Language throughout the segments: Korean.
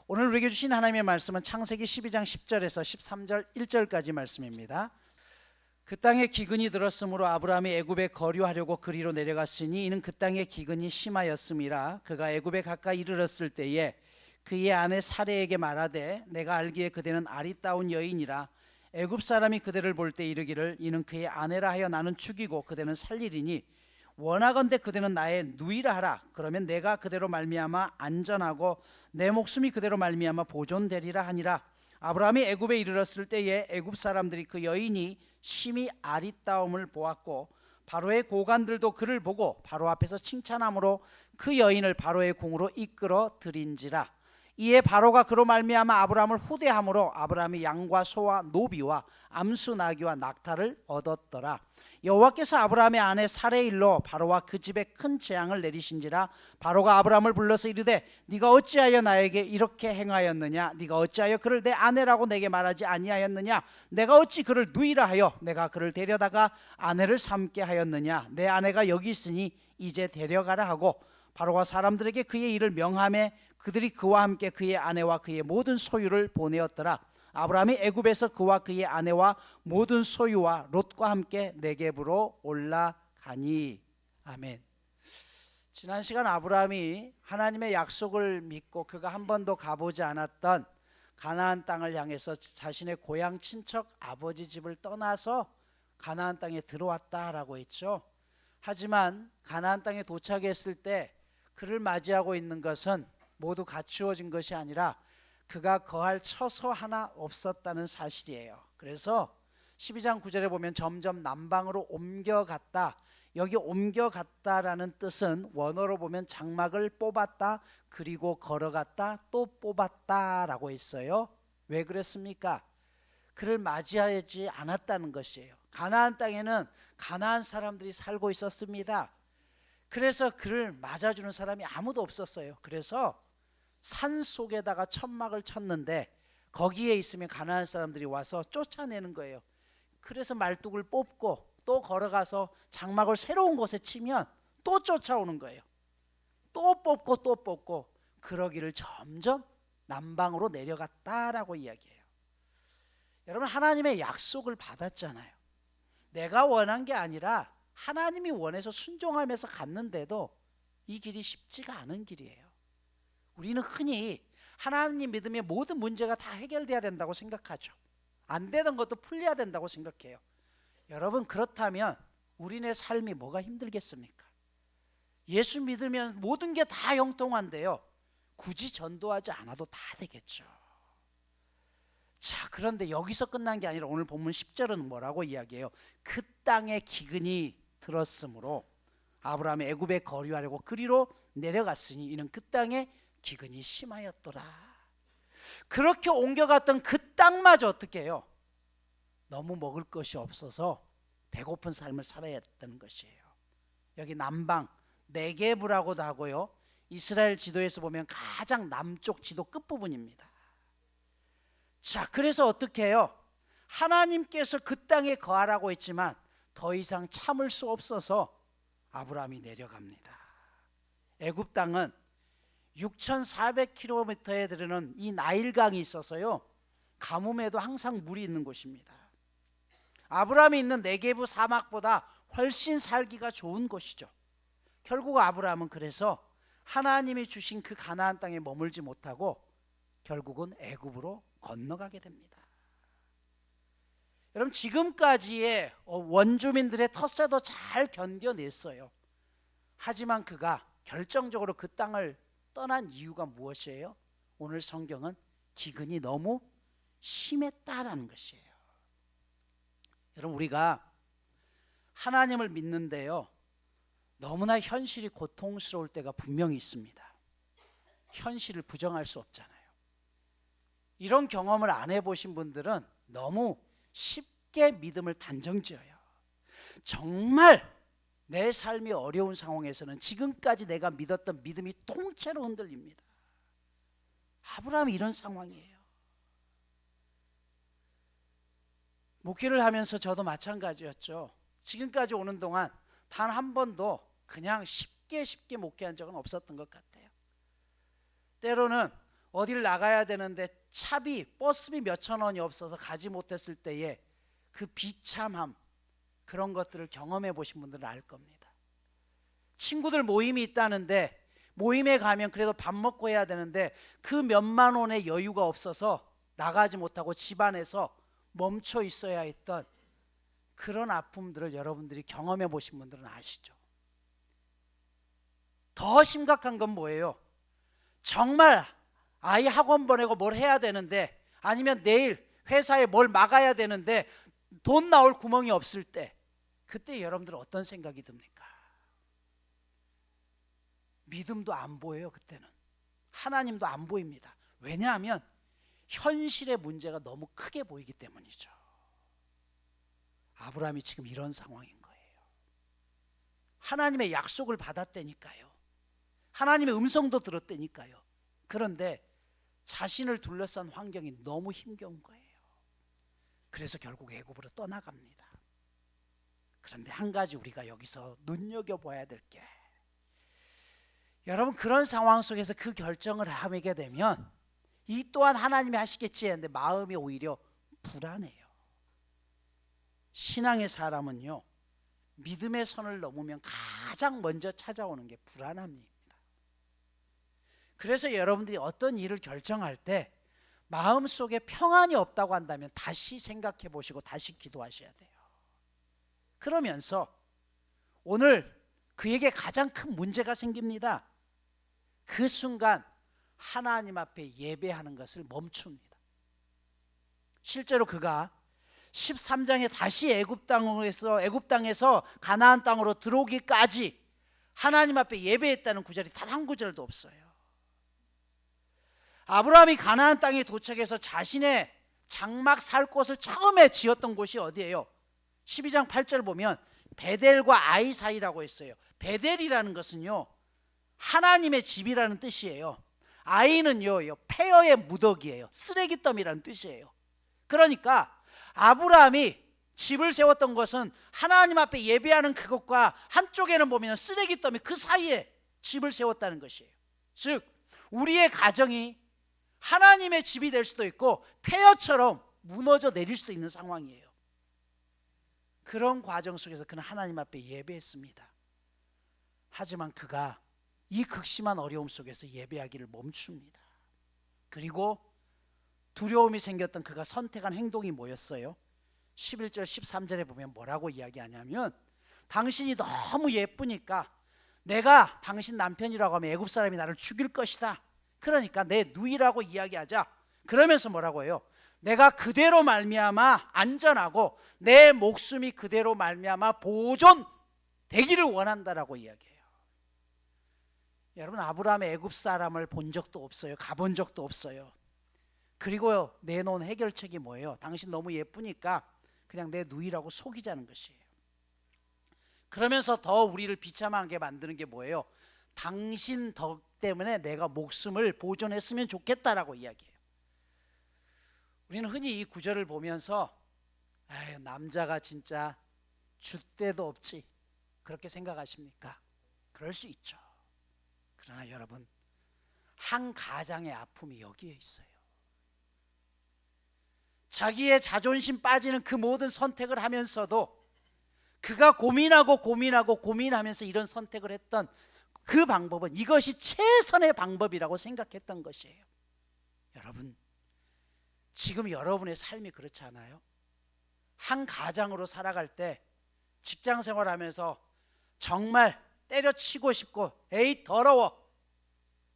오늘 우리에게 주신 하나님의 말씀은 창세기 12장 10절에서 13절 1절까지 말씀입니다. 그 땅에 기근이 들었으므로 아브라함이 애굽에 거류하려고 그리로 내려갔으니 이는 그 땅에 기근이 심하였음이라. 그가 애굽에 가까이 이르렀을 때에 그의 아내 사레에게 말하되 내가 알기에 그대는 아리따운 여인이라. 애굽 사람이 그대를 볼 때 이르기를 이는 그의 아내라 하여 나는 죽이고 그대는 살리리니 원하건대 그대는 나의 누이라 하라. 그러면 내가 그대로 말미암아 안전하고 내 목숨이 그대로 말미암아 보존되리라 하니라. 아브라함이 애굽에 이르렀을 때에 애굽 사람들이 그 여인이 심히 아리따움을 보았고 바로의 고관들도 그를 보고 바로 앞에서 칭찬함으로 그 여인을 바로의 궁으로 이끌어 들인지라. 이에 바로가 그로 말미암아 아브라함을 후대함으로 아브라함이 양과 소와 노비와 암수 나귀와 낙타를 얻었더라. 여호와께서 아브라함의 아내 사레의 일로 바로와 그 집에 큰 재앙을 내리신지라. 바로가 아브라함을 불러서 이르되 네가 어찌하여 나에게 이렇게 행하였느냐? 네가 어찌하여 그를 내 아내라고 내게 말하지 아니하였느냐? 내가 어찌 그를 누이라 하여 내가 그를 데려다가 아내를 삼게 하였느냐? 내 아내가 여기 있으니 이제 데려가라 하고 바로가 사람들에게 그의 일을 명하매 그들이 그와 함께 그의 아내와 그의 모든 소유를 보내었더라. 아브라함이 애굽에서 그와 그의 아내와 모든 소유와 롯과 함께 네겝으로 올라가니. 아멘. 지난 시간 아브라함이 하나님의 약속을 믿고 그가 한 번도 가보지 않았던 가나안 땅을 향해서 자신의 고향 친척 아버지 집을 떠나서 가나안 땅에 들어왔다라고 했죠. 하지만 가나안 땅에 도착했을 때 그를 맞이하고 있는 것은 모두 갖추어진 것이 아니라 그가 거할 처소 하나 없었다는 사실이에요. 그래서 12장 9절에 보면 점점 남방으로 옮겨갔다. 여기 옮겨갔다라는 뜻은 원어로 보면 장막을 뽑았다, 그리고 걸어갔다, 또 뽑았다라고 했어요. 왜 그랬습니까? 그를 맞이하지 않았다는 것이에요. 가나안 땅에는 가나안 사람들이 살고 있었습니다. 그래서 그를 맞아주는 사람이 아무도 없었어요. 그래서 산 속에다가 천막을 쳤는데 거기에 있으면 가나안 사람들이 와서 쫓아내는 거예요. 그래서 말뚝을 뽑고 또 걸어가서 장막을 새로운 곳에 치면 또 쫓아오는 거예요. 또 뽑고 또 뽑고 그러기를 점점 남방으로 내려갔다라고 이야기해요. 여러분, 하나님의 약속을 받았잖아요. 내가 원한 게 아니라 하나님이 원해서 순종하면서 갔는데도 이 길이 쉽지가 않은 길이에요. 우리는 흔히 하나님 믿으면 모든 문제가 다 해결돼야 된다고 생각하죠. 안 되던 것도 풀려야 된다고 생각해요. 여러분, 그렇다면 우리네 삶이 뭐가 힘들겠습니까? 예수 믿으면 모든 게 다 형통한데요, 굳이 전도하지 않아도 다 되겠죠. 자, 그런데 여기서 끝난 게 아니라 오늘 본문 10절은 뭐라고 이야기해요? 그 땅에 기근이 들었으므로 아브라함이 애굽에 거류하려고 그리로 내려갔으니 이는 그 땅에 기근이 심하였더라. 그렇게 옮겨갔던 그 땅마저 어떻게 해요? 너무 먹을 것이 없어서 배고픈 삶을 살아야 했다는 것이에요. 여기 남방 네겝이라고도 하고요, 이스라엘 지도에서 보면 가장 남쪽 지도 끝부분입니다. 자, 그래서 어떻게 해요? 하나님께서 그 땅에 거하라고 했지만 더 이상 참을 수 없어서 아브라함이 내려갑니다. 애굽 땅은 6,400km에 들르는 이 나일강이 있어서요, 가뭄에도 항상 물이 있는 곳입니다. 아브라함이 있는 네게부 사막보다 훨씬 살기가 좋은 곳이죠. 결국 아브라함은 그래서 하나님이 주신 그 가나안 땅에 머물지 못하고 결국은 애굽으로 건너가게 됩니다. 여러분, 지금까지의 원주민들의 텃세도 잘 견뎌냈어요. 하지만 그가 결정적으로 그 땅을 떠난 이유가 무엇이에요? 오늘 성경은 기근이 너무 심했다라는 것이에요. 여러분, 우리가 하나님을 믿는데요, 너무나 현실이 고통스러울 때가 분명히 있습니다. 현실을 부정할 수 없잖아요. 이런 경험을 안 해보신 분들은 너무 쉽게 믿음을 단정지어요. 정말 내 삶이 어려운 상황에서는 지금까지 내가 믿었던 믿음이 통째로 흔들립니다. 아브라함이 이런 상황이에요. 목회를 하면서 저도 마찬가지였죠. 지금까지 오는 동안 단 한 번도 그냥 쉽게 목회한 적은 없었던 것 같아요. 때로는 어딜 나가야 되는데 차비, 버스비 몇천 원이 없어서 가지 못했을 때에 그 비참함, 그런 것들을 경험해 보신 분들은 알 겁니다. 친구들 모임이 있다는데 모임에 가면 그래도 밥 먹고 해야 되는데 그 몇만 원의 여유가 없어서 나가지 못하고 집안에서 멈춰 있어야 했던 그런 아픔들을 여러분들이 경험해 보신 분들은 아시죠? 더 심각한 건 뭐예요? 정말 아이 학원 보내고 뭘 해야 되는데, 아니면 내일 회사에 뭘 막아야 되는데 돈 나올 구멍이 없을 때, 그때 여러분들은 어떤 생각이 듭니까? 믿음도 안 보여요. 그때는 하나님도 안 보입니다. 왜냐하면 현실의 문제가 너무 크게 보이기 때문이죠. 아브라함이 지금 이런 상황인 거예요. 하나님의 약속을 받았다니까요. 하나님의 음성도 들었다니까요. 그런데 자신을 둘러싼 환경이 너무 힘겨운 거예요. 그래서 결국 애굽으로 떠나갑니다. 그런데 한 가지 우리가 여기서 눈여겨봐야 될 게, 여러분 그런 상황 속에서 그 결정을 하게 되면 이 또한 하나님이 하시겠지 했는데 마음이 오히려 불안해요. 신앙의 사람은요, 믿음의 선을 넘으면 가장 먼저 찾아오는 게 불안함입니다. 그래서 여러분들이 어떤 일을 결정할 때 마음속에 평안이 없다고 한다면 다시 생각해 보시고 다시 기도하셔야 돼요. 그러면서 오늘 그에게 가장 큰 문제가 생깁니다. 그 순간 하나님 앞에 예배하는 것을 멈춥니다. 실제로 그가 13장에 다시 애굽 땅에서 가나안 땅으로 들어오기까지 하나님 앞에 예배했다는 구절이 단 한 구절도 없어요. 아브라함이 가나안 땅에 도착해서 자신의 장막 살 곳을 처음에 지었던 곳이 어디예요? 12장 8절 보면 베델과 아이 사이라고 했어요. 베델이라는 것은요, 하나님의 집이라는 뜻이에요. 아이는요, 폐허의 무더기예요. 쓰레기더미라는 뜻이에요. 그러니까 아브라함이 집을 세웠던 것은 하나님 앞에 예배하는 그것과 한쪽에는 보면 쓰레기더미, 그 사이에 집을 세웠다는 것이에요. 즉 우리의 가정이 하나님의 집이 될 수도 있고 폐허처럼 무너져 내릴 수도 있는 상황이에요. 그런 과정 속에서 그는 하나님 앞에 예배했습니다. 하지만 그가 이 극심한 어려움 속에서 예배하기를 멈춥니다. 그리고 두려움이 생겼던 그가 선택한 행동이 뭐였어요? 11절 13절에 보면 뭐라고 이야기하냐면, 당신이 너무 예쁘니까 내가 당신 남편이라고 하면 애굽 사람이 나를 죽일 것이다. 그러니까 내 누이라고 이야기하자. 그러면서 뭐라고 해요? 내가 그대로 말미암아 안전하고 내 목숨이 그대로 말미암아 보존되기를 원한다라고 이야기해요. 여러분, 아브라함의 애굽 사람을 본 적도 없어요. 가본 적도 없어요. 그리고요, 내놓은 해결책이 뭐예요? 당신 너무 예쁘니까 그냥 내 누이라고 속이자는 것이에요. 그러면서 더 우리를 비참하게 만드는 게 뭐예요? 당신 덕 때문에 내가 목숨을 보존했으면 좋겠다라고 이야기해요. 우리는 흔히 이 구절을 보면서 아유, 남자가 진짜 줏대도 없지, 그렇게 생각하십니까? 그럴 수 있죠. 그러나 여러분, 한 가장의 아픔이 여기에 있어요. 자기의 자존심 빠지는 그 모든 선택을 하면서도 그가 고민하면서 이런 선택을 했던 그 방법은 이것이 최선의 방법이라고 생각했던 것이에요. 여러분, 지금 여러분의 삶이 그렇지 않아요? 한 가장으로 살아갈 때, 직장 생활하면서 정말 때려치고 싶고 에이 더러워,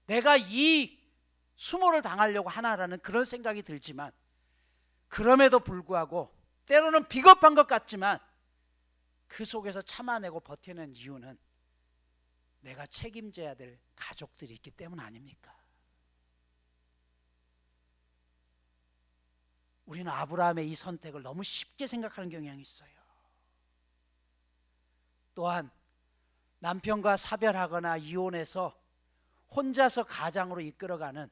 내가 이 수모를 당하려고 하나라는 그런 생각이 들지만, 그럼에도 불구하고 때로는 비겁한 것 같지만 그 속에서 참아내고 버텨낸 이유는 내가 책임져야 될 가족들이 있기 때문 아닙니까? 우리는 아브라함의 이 선택을 너무 쉽게 생각하는 경향이 있어요. 또한 남편과 사별하거나 이혼해서 혼자서 가장으로 이끌어가는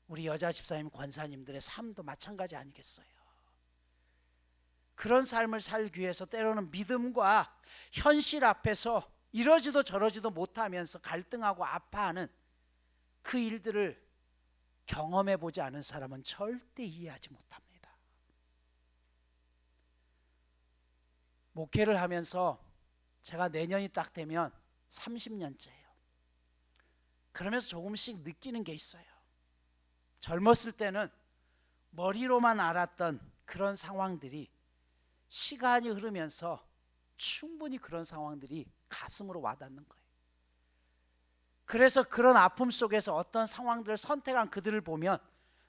우리 여자 집사님, 권사님들의 삶도 마찬가지 아니겠어요? 그런 삶을 살기 위해서 때로는 믿음과 현실 앞에서 이러지도 저러지도 못하면서 갈등하고 아파하는 그 일들을 경험해 보지 않은 사람은 절대 이해하지 못합니다. 목회를 하면서 제가 내년이 딱 되면 30년째예요. 그러면서 조금씩 느끼는 게 있어요. 젊었을 때는 머리로만 알았던 그런 상황들이 시간이 흐르면서 충분히 그런 상황들이 가슴으로 와닿는 거예요. 그래서 그런 아픔 속에서 어떤 상황들을 선택한 그들을 보면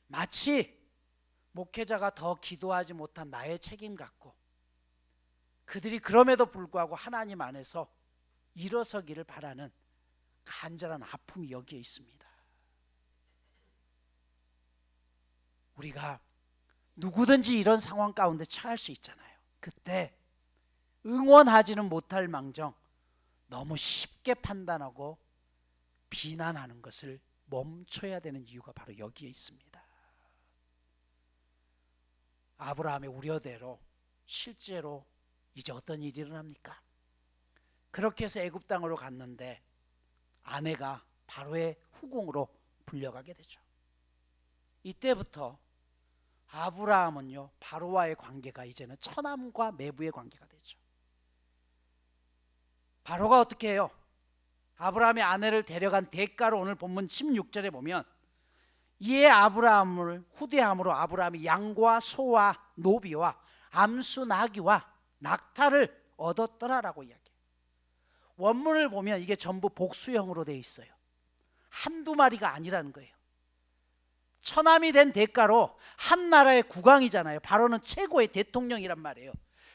마치 목회자가 더 기도하지 못한 나의 책임 같고, 그들이 그럼에도 불구하고 하나님 안에서 일어서기를 바라는 간절한 아픔이 여기에 있습니다. 우리가 누구든지 이런 상황 가운데 처할 수 있잖아요. 그때 응원하지는 못할 망정 너무 쉽게 판단하고 비난하는 것을 멈춰야 되는 이유가 바로 여기에 있습니다. 아브라함의 우려대로 실제로 이제 어떤 일이 일어납니까? 그렇게 해서 애굽 땅으로 갔는데 아내가 바로의 후궁으로 불려가게 되죠. 이때부터 아브라함은요, 바로와의 관계가 이제는 처남과 매부의 관계가 되죠. 바로가 어떻게 해요? 아브라함의 아내를 데려간 대가로 오늘 본문 16절에 보면 이에 아브라함을 후대함으로 아브라함이 양과 소와 노비와 암수 나귀와 낙타를 얻었더라라고 이야기해요. 원문을 보면 이게 전부 복수형으로 되어 있어요. 한두 마리가 아니라는 거예요. 처남이 된 대가로 한 나라의 국왕이잖아요. 바로는 최고의 대통령이란 말이에요.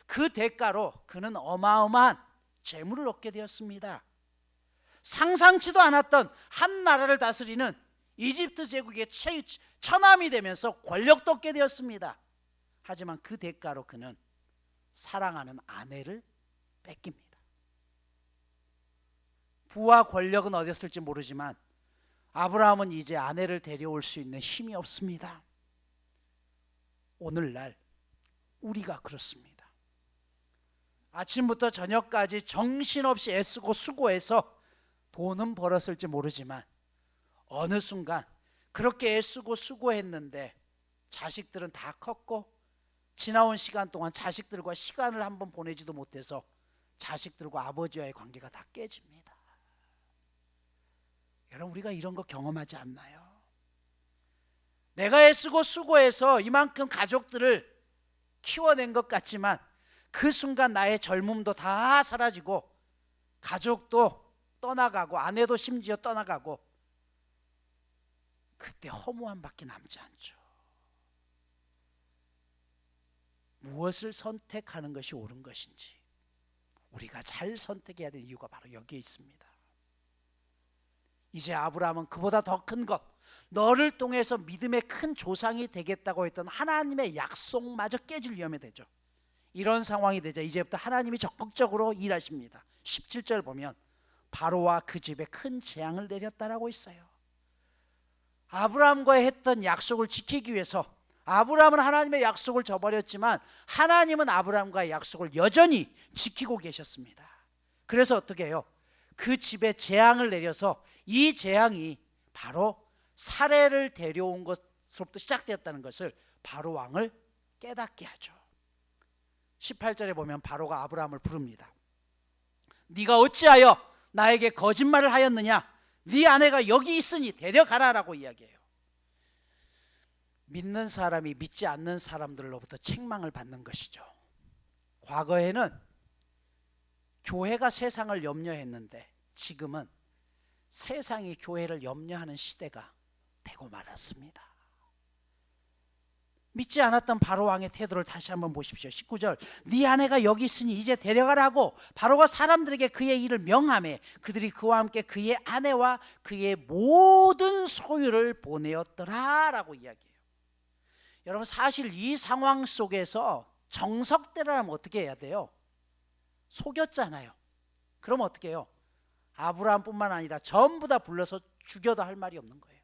그 대가로 그는 어마어마한 재물을 얻게 되었습니다. 상상치도 않았던 한 나라를 다스리는 이집트 제국의 처남이 되면서 권력도 얻게 되었습니다. 하지만 그 대가로 그는 사랑하는 아내를 뺏깁니다. 부와 권력은 어디였을지 모르지만 아브라함은 이제 아내를 데려올 수 있는 힘이 없습니다. 오늘날 우리가 그렇습니다. 아침부터 저녁까지 정신없이 애쓰고 수고해서 돈은 벌었을지 모르지만 어느 순간 그렇게 애쓰고 수고했는데 자식들은 다 컸고 지나온 시간 동안 자식들과 시간을 한번 보내지도 못해서 자식들과 아버지와의 관계가 다 깨집니다. 여러분, 우리가 이런 거 경험하지 않나요? 내가 애쓰고 수고해서 이만큼 가족들을 키워낸 것 같지만 그 순간 나의 젊음도 다 사라지고 가족도 떠나가고 아내도 심지어 떠나가고 그때 허무함밖에 남지 않죠. 무엇을 선택하는 것이 옳은 것인지 우리가 잘 선택해야 될 이유가 바로 여기에 있습니다. 이제 아브라함은 그보다 더 큰 것, 너를 통해서 믿음의 큰 조상이 되겠다고 했던 하나님의 약속마저 깨질 위험이 되죠. 이런 상황이 되자 이제부터 하나님이 적극적으로 일하십니다. 17절 보면 바로와 그 집에 큰 재앙을 내렸다라고 있어요. 아브라함과 했던 약속을 지키기 위해서 아브라함은 하나님의 약속을 저버렸지만 하나님은 아브라함과의 약속을 여전히 지키고 계셨습니다. 그래서 어떻게 해요? 그 집에 재앙을 내려서 이 재앙이 바로 사례를 데려온 것으로부터 시작되었다는 것을 바로 왕을 깨닫게 하죠. 18절에 보면 바로가 아브라함을 부릅니다. 네가 어찌하여 나에게 거짓말을 하였느냐? 네 아내가 여기 있으니 데려가라라고 이야기해요. 믿는 사람이 믿지 않는 사람들로부터 책망을 받는 것이죠. 과거에는 교회가 세상을 염려했는데 지금은 세상이 교회를 염려하는 시대가 되고 말았습니다. 믿지 않았던 바로 왕의 태도를 다시 한번 보십시오. 19절 네 아내가 여기 있으니 이제 데려가라고 바로가 사람들에게 그의 일을 명하매 그들이 그와 함께 그의 아내와 그의 모든 소유를 보내었더라라고 이야기해요. 여러분, 사실 이 상황 속에서 정석대로라면 어떻게 해야 돼요? 속였잖아요. 그럼 어떻게 해요? 아브라함뿐만 아니라 전부 다 불러서 죽여도 할 말이 없는 거예요.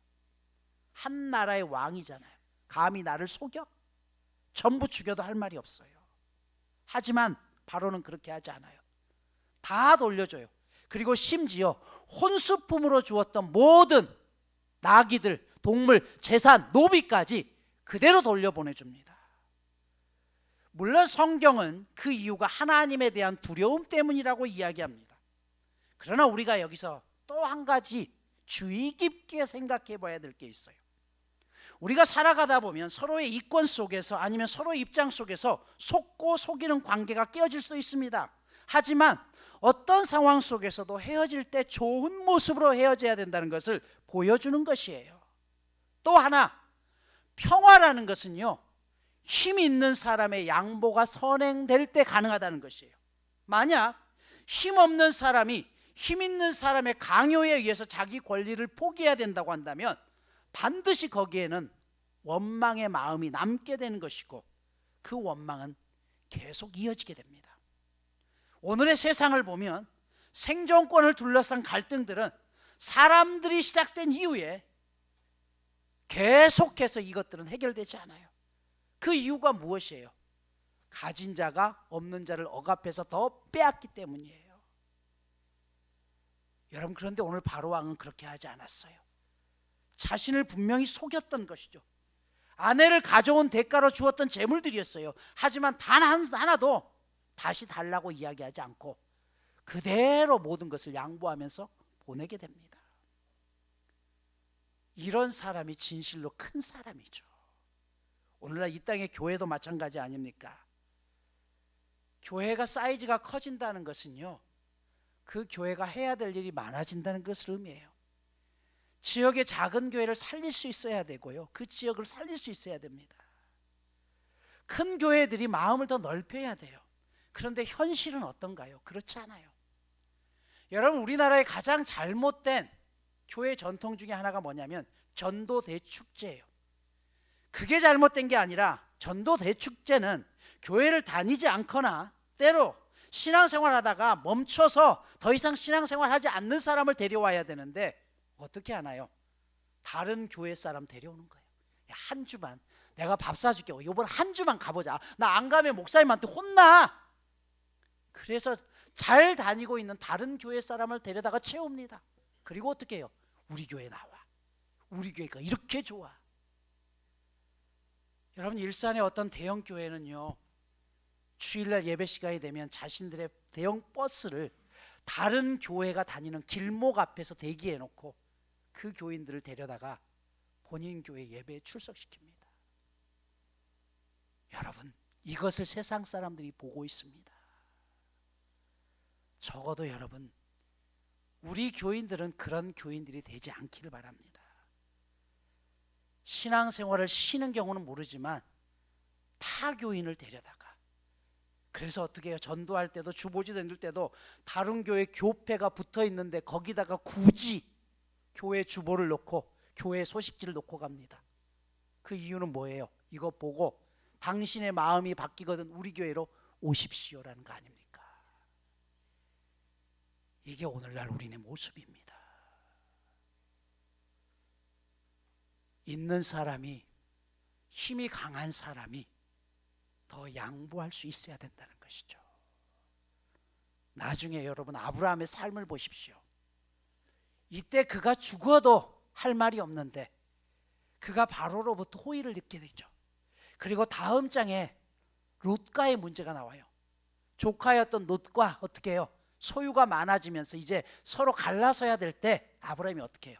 한 나라의 왕이잖아요. 감히 나를 속여? 전부 죽여도 할 말이 없어요. 하지만 바로는 그렇게 하지 않아요. 다 돌려줘요. 그리고 심지어 혼수품으로 주었던 모든 나귀들, 동물, 재산, 노비까지 그대로 돌려보내줍니다. 물론 성경은 그 이유가 하나님에 대한 두려움 때문이라고 이야기합니다. 그러나 우리가 여기서 또 한 가지 주의 깊게 생각해 봐야 될 게 있어요. 우리가 살아가다 보면 서로의 이권 속에서 아니면 서로의 입장 속에서 속고 속이는 관계가 깨어질 수 있습니다. 하지만 어떤 상황 속에서도 헤어질 때 좋은 모습으로 헤어져야 된다는 것을 보여주는 것이에요. 또 하나, 평화라는 것은요, 힘 있는 사람의 양보가 선행될 때 가능하다는 것이에요. 만약 힘 없는 사람이 힘 있는 사람의 강요에 의해서 자기 권리를 포기해야 된다고 한다면 반드시 거기에는 원망의 마음이 남게 되는 것이고 그 원망은 계속 이어지게 됩니다. 오늘의 세상을 보면 생존권을 둘러싼 갈등들은 사람들이 시작된 이후에 계속해서 이것들은 해결되지 않아요. 그 이유가 무엇이에요? 가진 자가 없는 자를 억압해서 더 빼앗기 때문이에요. 여러분, 그런데 오늘 바로왕은 그렇게 하지 않았어요. 자신을 분명히 속였던 것이죠. 아내를 가져온 대가로 주었던 재물들이었어요. 하지만 단 하나도 다시 달라고 이야기하지 않고 그대로 모든 것을 양보하면서 보내게 됩니다. 이런 사람이 진실로 큰 사람이죠. 오늘날 이 땅의 교회도 마찬가지 아닙니까? 교회가 사이즈가 커진다는 것은요, 그 교회가 해야 될 일이 많아진다는 것을 의미해요. 지역의 작은 교회를 살릴 수 있어야 되고요, 그 지역을 살릴 수 있어야 됩니다. 큰 교회들이 마음을 더 넓혀야 돼요. 그런데 현실은 어떤가요? 그렇지 않아요. 여러분, 우리나라의 가장 잘못된 교회 전통 중에 하나가 뭐냐면 전도대축제예요. 그게 잘못된 게 아니라 전도대축제는 교회를 다니지 않거나 때로 신앙생활하다가 멈춰서 더 이상 신앙생활하지 않는 사람을 데려와야 되는데 어떻게 하나요? 다른 교회 사람 데려오는 거예요. 야, 한 주만 내가 밥 사줄게. 이번 한 주만 가보자. 나 안 가면 목사님한테 혼나. 그래서 잘 다니고 있는 다른 교회 사람을 데려다가 채웁니다. 그리고 어떻게 해요? 우리 교회 나와. 우리 교회가 이렇게 좋아. 여러분, 일산의 어떤 대형 교회는요, 주일날 예배 시간이 되면 자신들의 대형 버스를 다른 교회가 다니는 길목 앞에서 대기해 놓고 그 교인들을 데려다가 본인 교회 예배에 출석시킵니다. 여러분, 이것을 세상 사람들이 보고 있습니다. 적어도 여러분, 우리 교인들은 그런 교인들이 되지 않기를 바랍니다. 신앙생활을 쉬는 경우는 모르지만 타 교인을 데려다가, 그래서 어떻게 해요? 전도할 때도 주보지 될 때도 다른 교회 교패가 붙어 있는데 거기다가 굳이 교회 주보를 놓고 교회 소식지를 놓고 갑니다. 그 이유는 뭐예요? 이거 보고 당신의 마음이 바뀌거든 우리 교회로 오십시오라는 거 아닙니까? 이게 오늘날 우리의 모습입니다. 있는 사람이, 힘이 강한 사람이 더 양보할 수 있어야 된다는 것이죠. 나중에 여러분 아브라함의 삶을 보십시오. 이때 그가 죽어도 할 말이 없는데 그가 바로로부터 호의를 느끼게 되죠. 그리고 다음 장에 롯과의 문제가 나와요. 조카였던 롯과 어떻게 해요? 소유가 많아지면서 이제 서로 갈라서야 될 때 아브라함이 어떻게 해요?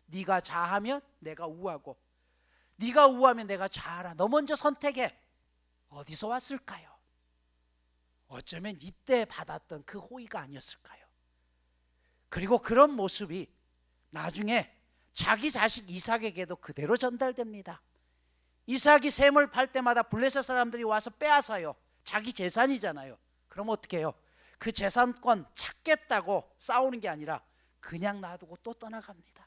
네가 좌하면 내가 우하고 네가 우하면 내가 좌하라. 너 먼저 선택해. 어디서 왔을까요? 어쩌면 이때 받았던 그 호의가 아니었을까요? 그리고 그런 모습이 나중에 자기 자식 이삭에게도 그대로 전달됩니다. 이삭이 샘을 팔 때마다 블레셋 사람들이 와서 빼앗아요. 자기 재산이잖아요. 그럼 어떻게 해요? 그 재산권 찾겠다고 싸우는 게 아니라 그냥 놔두고 또 떠나갑니다.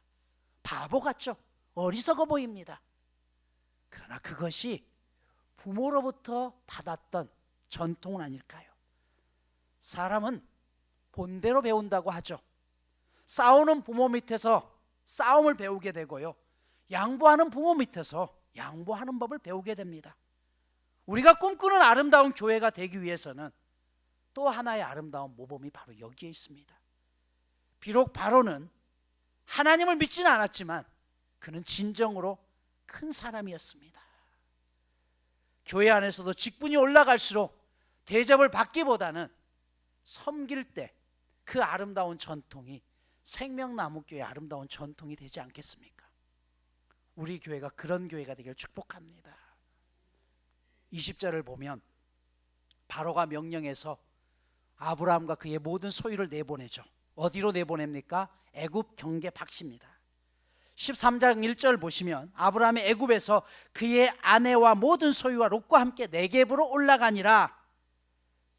바보 같죠? 어리석어 보입니다. 그러나 그것이 부모로부터 받았던 전통은 아닐까요? 사람은 본대로 배운다고 하죠. 싸우는 부모 밑에서 싸움을 배우게 되고요, 양보하는 부모 밑에서 양보하는 법을 배우게 됩니다. 우리가 꿈꾸는 아름다운 교회가 되기 위해서는 또 하나의 아름다운 모범이 바로 여기에 있습니다. 비록 바로는 하나님을 믿지는 않았지만 그는 진정으로 큰 사람이었습니다. 교회 안에서도 직분이 올라갈수록 대접을 받기보다는 섬길 때 그 아름다운 전통이 생명나무교회의 아름다운 전통이 되지 않겠습니까? 우리 교회가 그런 교회가 되길 축복합니다. 20절을 보면 바로가 명령해서 아브라함과 그의 모든 소유를 내보내죠. 어디로 내보냅니까? 애굽 경계 박시입니다. 13장 1절 보시면 아브라함이 애굽에서 그의 아내와 모든 소유와 롯과 함께 네겝으로 올라가니라.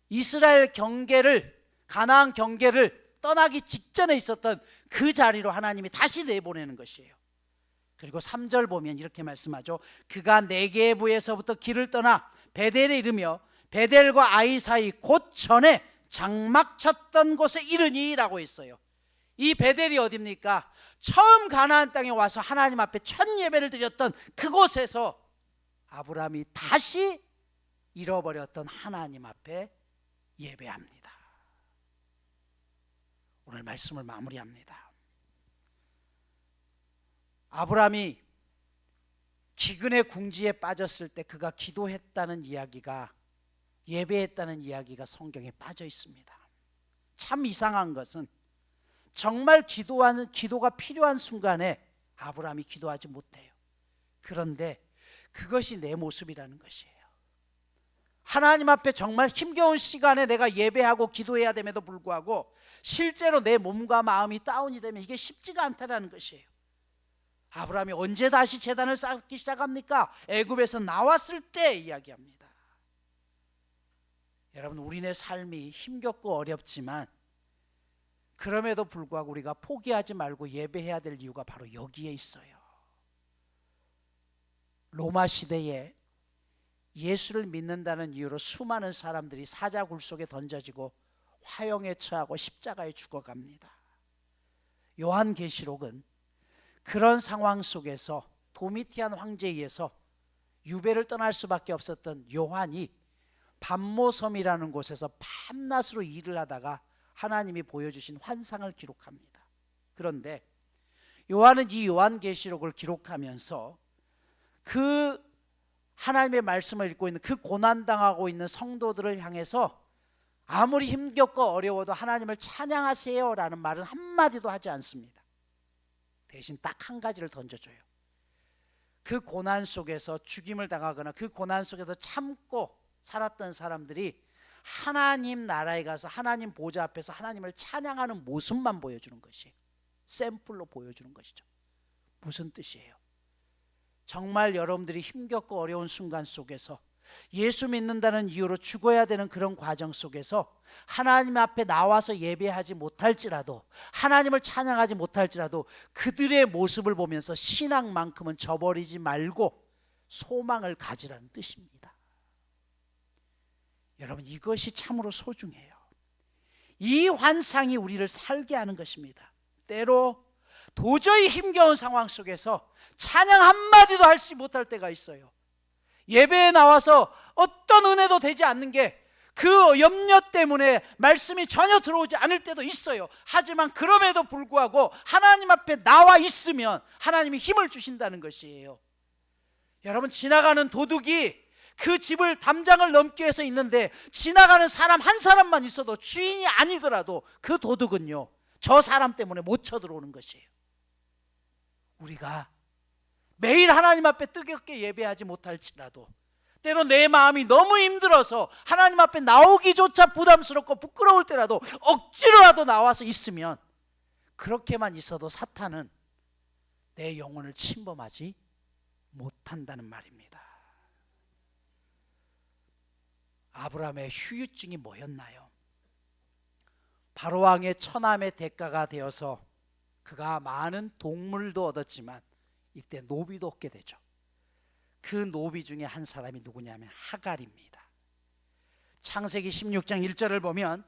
이스라엘 경계를, 가나안 경계를 떠나기 직전에 있었던 그 자리로 하나님이 다시 내보내는 것이에요. 그리고 3절 보면 이렇게 말씀하죠. 그가 네겝에서부터 길을 떠나 베델에 이르며 베델과 아이 사이 곧 전에 장막 쳤던 곳에 이르니 라고 했어요. 이 베델이 어디입니까? 처음 가나안 땅에 와서 하나님 앞에 첫 예배를 드렸던 그곳에서 아브라함이 다시 잃어버렸던 하나님 앞에 예배합니다. 오늘 말씀을 마무리합니다. 아브라함이 기근의 궁지에 빠졌을 때 그가 기도했다는 이야기가, 예배했다는 이야기가 성경에 빠져 있습니다. 참 이상한 것은 정말 기도가 필요한 순간에 아브라함이 기도하지 못해요. 그런데 그것이 내 모습이라는 것이에요. 하나님 앞에 정말 힘겨운 시간에 내가 예배하고 기도해야 됨에도 불구하고 실제로 내 몸과 마음이 다운이 되면 이게 쉽지가 않다는 것이에요. 아브라함이 언제 다시 제단을 쌓기 시작합니까? 애굽에서 나왔을 때 이야기합니다. 여러분, 우리네 삶이 힘겹고 어렵지만 그럼에도 불구하고 우리가 포기하지 말고 예배해야 될 이유가 바로 여기에 있어요. 로마 시대에 예수를 믿는다는 이유로 수많은 사람들이 사자굴 속에 던져지고 화형에 처하고 십자가에 죽어갑니다. 요한계시록은 그런 상황 속에서 도미티안 황제에 의해서 유배를 떠날 수밖에 없었던 요한이 밤모섬이라는 곳에서 밤낮으로 일을 하다가 하나님이 보여주신 환상을 기록합니다. 그런데 요한은 이 요한계시록을 기록하면서 그 하나님의 말씀을 읽고 있는 그 고난당하고 있는 성도들을 향해서 아무리 힘겹고 어려워도 하나님을 찬양하세요 라는 말은 한마디도 하지 않습니다. 대신 딱 한 가지를 던져줘요. 그 고난 속에서 죽임을 당하거나 그 고난 속에서 참고 살았던 사람들이 하나님 나라에 가서 하나님 보좌 앞에서 하나님을 찬양하는 모습만 보여주는 것이에요. 샘플로 보여주는 것이죠. 무슨 뜻이에요? 정말 여러분들이 힘겹고 어려운 순간 속에서 예수 믿는다는 이유로 죽어야 되는 그런 과정 속에서 하나님 앞에 나와서 예배하지 못할지라도, 하나님을 찬양하지 못할지라도 그들의 모습을 보면서 신앙만큼은 저버리지 말고 소망을 가지라는 뜻입니다. 여러분, 이것이 참으로 소중해요. 이 환상이 우리를 살게 하는 것입니다. 때로 도저히 힘겨운 상황 속에서 찬양 한마디도 하지 못할 때가 있어요. 예배에 나와서 어떤 은혜도 되지 않는 게 그 염려 때문에 말씀이 전혀 들어오지 않을 때도 있어요. 하지만 그럼에도 불구하고 하나님 앞에 나와 있으면 하나님이 힘을 주신다는 것이에요. 여러분, 지나가는 도둑이 그 집을 담장을 넘기 위해서 있는데 지나가는 사람 한 사람만 있어도 주인이 아니더라도 그 도둑은요, 저 사람 때문에 못 쳐들어오는 것이에요. 우리가 매일 하나님 앞에 뜨겁게 예배하지 못할지라도 때로 내 마음이 너무 힘들어서 하나님 앞에 나오기조차 부담스럽고 부끄러울 때라도 억지로라도 나와서 있으면, 그렇게만 있어도 사탄은 내 영혼을 침범하지 못한다는 말입니다. 아브라함의 후유증이 뭐였나요? 바로왕의 처남의 대가가 되어서 그가 많은 동물도 얻었지만 이때 노비도 얻게 되죠. 그 노비 중에 한 사람이 누구냐면 하갈입니다. 창세기 16장 1절을 보면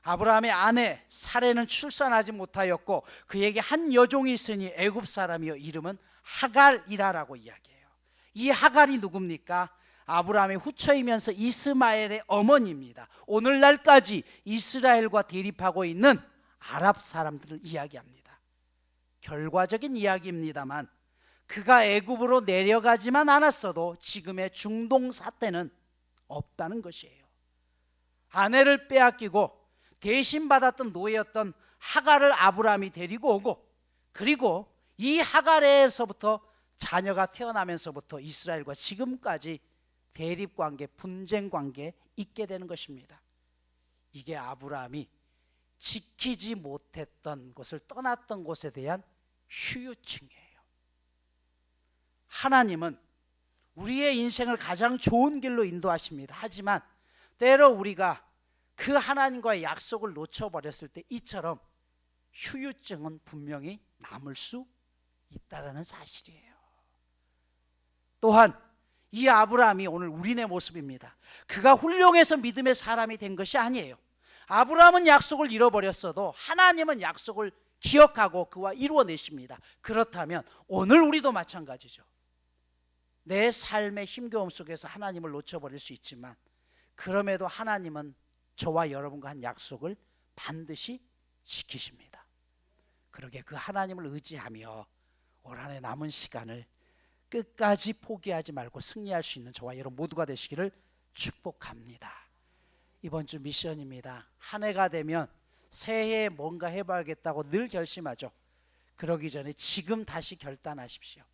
아브라함의 아내 사레는 출산하지 못하였고 그에게 한 여종이 있으니 애굽 사람이요 이름은 하갈이라라고 이야기해요. 이 하갈이 누굽니까? 아브라함의 후처이면서 이스마엘의 어머니입니다. 오늘날까지 이스라엘과 대립하고 있는 아랍 사람들을 이야기합니다. 결과적인 이야기입니다만 그가 애굽으로 내려가지만 않았어도 지금의 중동 사태는 없다는 것이에요. 아내를 빼앗기고 대신 받았던 노예였던 하갈을 아브라함이 데리고 오고, 그리고 이 하갈에서부터 자녀가 태어나면서부터 이스라엘과 지금까지 대립관계, 분쟁관계에 있게 되는 것입니다. 이게 아브라함이 지키지 못했던 것을 떠났던 곳에 대한 후유증이에요. 하나님은 우리의 인생을 가장 좋은 길로 인도하십니다. 하지만 때로 우리가 그 하나님과의 약속을 놓쳐버렸을 때 이처럼 후유증은 분명히 남을 수 있다는 사실이에요. 또한 이 아브라함이 오늘 우리네 모습입니다. 그가 훌륭해서 믿음의 사람이 된 것이 아니에요. 아브라함은 약속을 잃어버렸어도 하나님은 약속을 기억하고 그와 이루어내십니다. 그렇다면 오늘 우리도 마찬가지죠. 내 삶의 힘겨움 속에서 하나님을 놓쳐버릴 수 있지만, 그럼에도 하나님은 저와 여러분과 한 약속을 반드시 지키십니다. 그러게 그 하나님을 의지하며 올 한 해 남은 시간을 끝까지 포기하지 말고 승리할 수 있는 저와 여러분 모두가 되시기를 축복합니다. 이번 주 미션입니다. 한 해가 되면 새해에 뭔가 해봐야겠다고 늘 결심하죠. 그러기 전에 지금 다시 결단하십시오.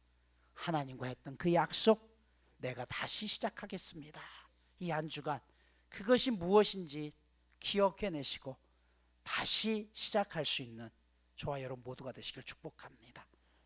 하나님과 했던 그 약속, 내가 다시 시작하겠습니다. 이 한 주간 그것이 무엇인지 기억해내시고 다시 시작할 수 있는 저와 여러분 모두가 되시길 축복합니다.